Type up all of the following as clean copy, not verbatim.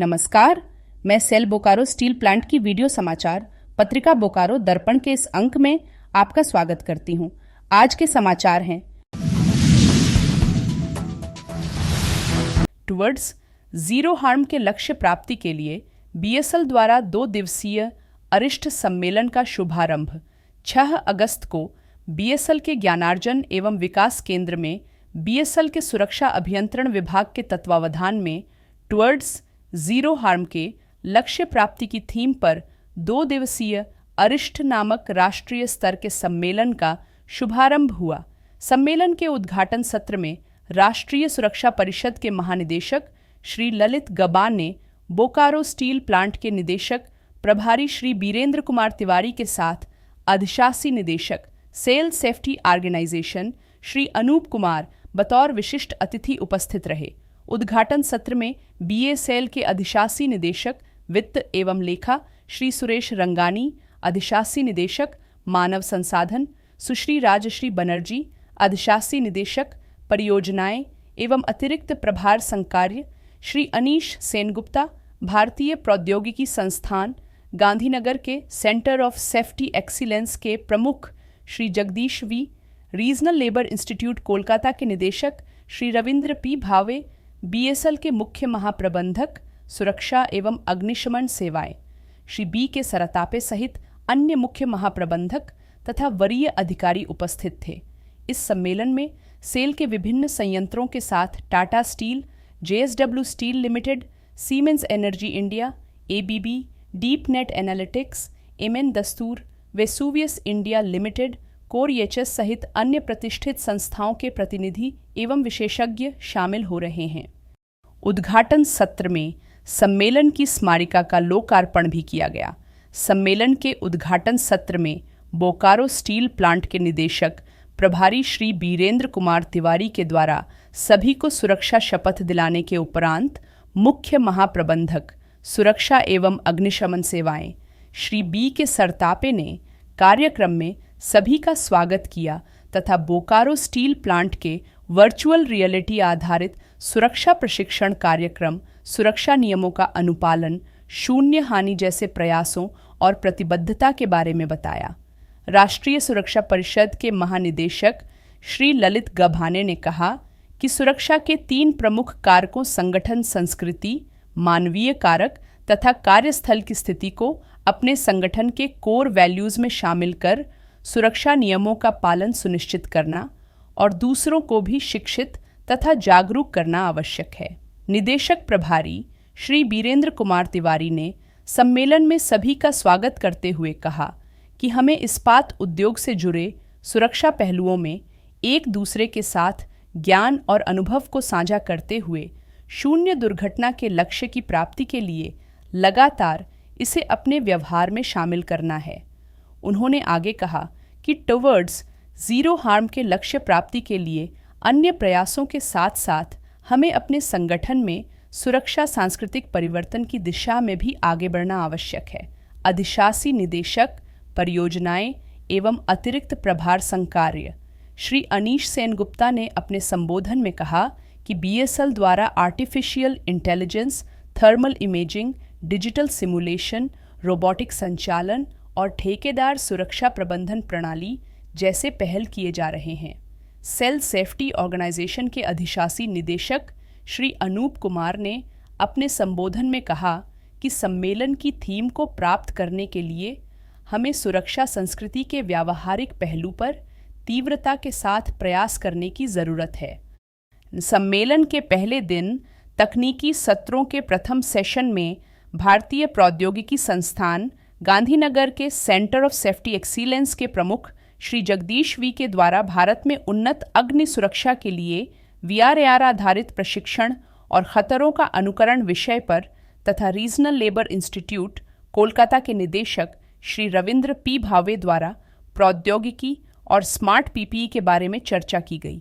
नमस्कार, मैं cell Bokaro steel plant की वीडियो समाचार पत्रिका बोकारो दर्पण के इस अंक में आपका स्वागत करती हूं। आज के समाचार हैं टुवर्ड्स जीरो हार्म के लक्ष्य प्राप्ति के लिए बीएसएल द्वारा 2 दिवसीय अरिष्ट सम्मेलन का शुभारंभ 6 अगस्त को बीएसएल के ज्ञानार्जन एवं विकास केंद्र में बीएसएल के सुरक्षा अभियंत्रण विभाग के तत्वावधान में टुवर्ड्स जीरो हार्म के लक्ष्य प्राप्ति की थीम पर 2 दिवसीय अरिष्ट नामक राष्ट्रीय स्तर के सम्मेलन का शुभारंभ हुआ। सम्मेलन के उद्घाटन सत्र में राष्ट्रीय सुरक्षा परिषद के महानिदेशक श्री ललित गबा ने बोकारो स्टील प्लांट के निदेशक प्रभारी श्री बीरेंद्र कुमार तिवारी के साथ अधिशासी निदेशक सेल सेफ्टी ऑर्गेनाइजेशन श्री अनूप कुमार बतौर विशिष्ट अतिथि उपस्थित रहे। उद्घाटन सत्र में बीएसएल के अधिशासी निदेशक वित्त एवं लेखा श्री सुरेश रंगानी, अधिशासी निदेशक मानव संसाधन सुश्री राजश्री बनर्जी, अधिशासी निदेशक परियोजनाएं एवं अतिरिक्त प्रभार संकार्य श्री अनीश सेनगुप्ता, भारतीय प्रौद्योगिकी संस्थान गांधीनगर के सेंटर ऑफ सेफ्टी एक्सीलेंस के प्रमुख Shri Jagdish V, regional labour institute Kolkata के निदेशक श्री रविंद्र पी भावे, बीएसएल के मुख्य महाप्रबंधक सुरक्षा एवं अग्निशमन सेवाएं श्री बी के सरतापे सहित अन्य मुख्य महाप्रबंधक तथा वरीय अधिकारी उपस्थित थे। इस सम्मेलन में सेल के विभिन्न संयंत्रों के साथ Tata Steel, JSW Steel Limited, Siemens Energy India, ABB, Deep Net Analytics, MN Dastur, Vesuvius India Limited, कोरएचएस सहित अन्य प्रतिष्ठित संस्थाओं के प्रतिनिधि एवं विशेषज्ञ शामिल हो रहे हैं। उद्घाटन सत्र में सम्मेलन की स्मारिका का लोकार्पण भी किया गया। सम्मेलन के उद्घाटन सत्र में बोकारो स्टील प्लांट के निदेशक प्रभारी श्री बीरेंद्र कुमार तिवारी के द्वारा सभी को सुरक्षा शपथ दिलाने के उपरांत मुख्य महाप्रबंधक सुरक्षा एवं अग्निशमन सेवाएं श्री बी के सरतापे ने कार्यक्रम में सभी का स्वागत किया तथा बोकारो स्टील प्लांट के वर्चुअल रियलिटी आधारित सुरक्षा प्रशिक्षण कार्यक्रम, सुरक्षा नियमों का अनुपालन, शून्य हानि जैसे प्रयासों और प्रतिबद्धता के बारे में बताया। राष्ट्रीय सुरक्षा परिषद के महानिदेशक श्री ललित गभाने ने कहा कि सुरक्षा के 3 प्रमुख कारकों संगठन संस्कृति, मानवीय कारक तथा कार्यस्थल की स्थिति को अपने संगठन के कोर वैल्यूज में शामिल कर सुरक्षा नियमों का पालन सुनिश्चित करना और दूसरों को भी शिक्षित तथा जागरूक करना आवश्यक है। निदेशक प्रभारी श्री बीरेंद्र कुमार तिवारी ने सम्मेलन में सभी का स्वागत करते हुए कहा कि हमें इस्पात उद्योग से जुड़े सुरक्षा पहलुओं में एक दूसरे के साथ ज्ञान और अनुभव को साझा करते हुए शून्य दुर्घटना के लक्ष्य की प्राप्ति के लिए लगातार इसे अपने व्यवहार में शामिल करना है। उन्होंने आगे कहा कि टुवर्ड्स जीरो हार्म के लक्ष्य प्राप्ति के लिए अन्य प्रयासों के साथ साथ हमें अपने संगठन में सुरक्षा सांस्कृतिक परिवर्तन की दिशा में भी आगे बढ़ना आवश्यक है। अधिशासी निदेशक परियोजनाएं एवं अतिरिक्त प्रभार संकार्य श्री अनीश सेनगुप्ता ने अपने संबोधन में कहा कि बीएसएल द्वारा artificial intelligence, thermal imaging, digital simulation, robotic संचालन और ठेकेदार सुरक्षा प्रबंधन प्रणाली जैसे पहल किए जा रहे हैं। सेल सेफ्टी ऑर्गेनाइजेशन के अधिशासी निदेशक श्री अनूप कुमार ने अपने संबोधन में कहा कि सम्मेलन की थीम को प्राप्त करने के लिए हमें सुरक्षा संस्कृति के व्यावहारिक पहलू पर तीव्रता के साथ प्रयास करने की ज़रूरत है। सम्मेलन के पहले दिन तकनीकी सत्रों के प्रथम सेशन में भारतीय प्रौद्योगिकी संस्थान गांधीनगर के सेंटर ऑफ सेफ्टी एक्सीलेंस के प्रमुख श्री जगदीश वी के द्वारा भारत में उन्नत अग्नि सुरक्षा के लिए वीआरएआर आधारित प्रशिक्षण और खतरों का अनुकरण विषय पर तथा रीजनल लेबर इंस्टीट्यूट कोलकाता के निदेशक श्री रविंद्र पी भावे द्वारा प्रौद्योगिकी और स्मार्ट पीपीई के बारे में चर्चा की गई।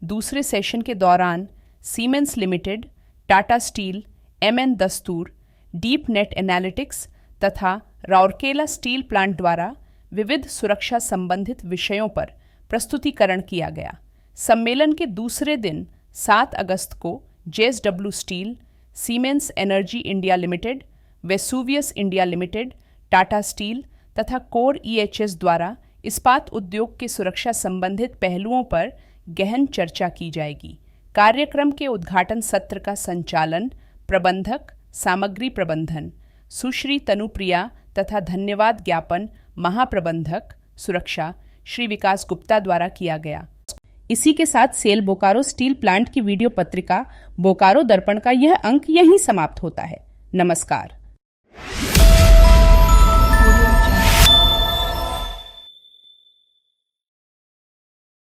दूसरे सेशन के दौरान Siemens Limited, Tata Steel, MN Dastur, Deep Net Analytics तथा राउरकेला स्टील प्लांट द्वारा विविध सुरक्षा संबंधित विषयों पर प्रस्तुतिकरण किया गया। सम्मेलन के दूसरे दिन 7 अगस्त को JSW steel, siemens Energy India limited, Vesuvius India limited, Tata steel तथा कोर ईएचएस द्वारा इस्पात उद्योग के सुरक्षा संबंधित पहलुओं पर गहन चर्चा की जाएगी। कार्यक्रम के उद्घाटन सत्र का संचालन प्रबंधक सामग्री प्रबंधन सुश्री तनुप्रिया तथा धन्यवाद ज्ञापन महाप्रबंधक सुरक्षा श्री विकास गुप्ता द्वारा किया गया। इसी के साथ सेल बोकारो स्टील प्लांट की वीडियो पत्रिका बोकारो दर्पण का यह अंक यहीं समाप्त होता है। नमस्कार।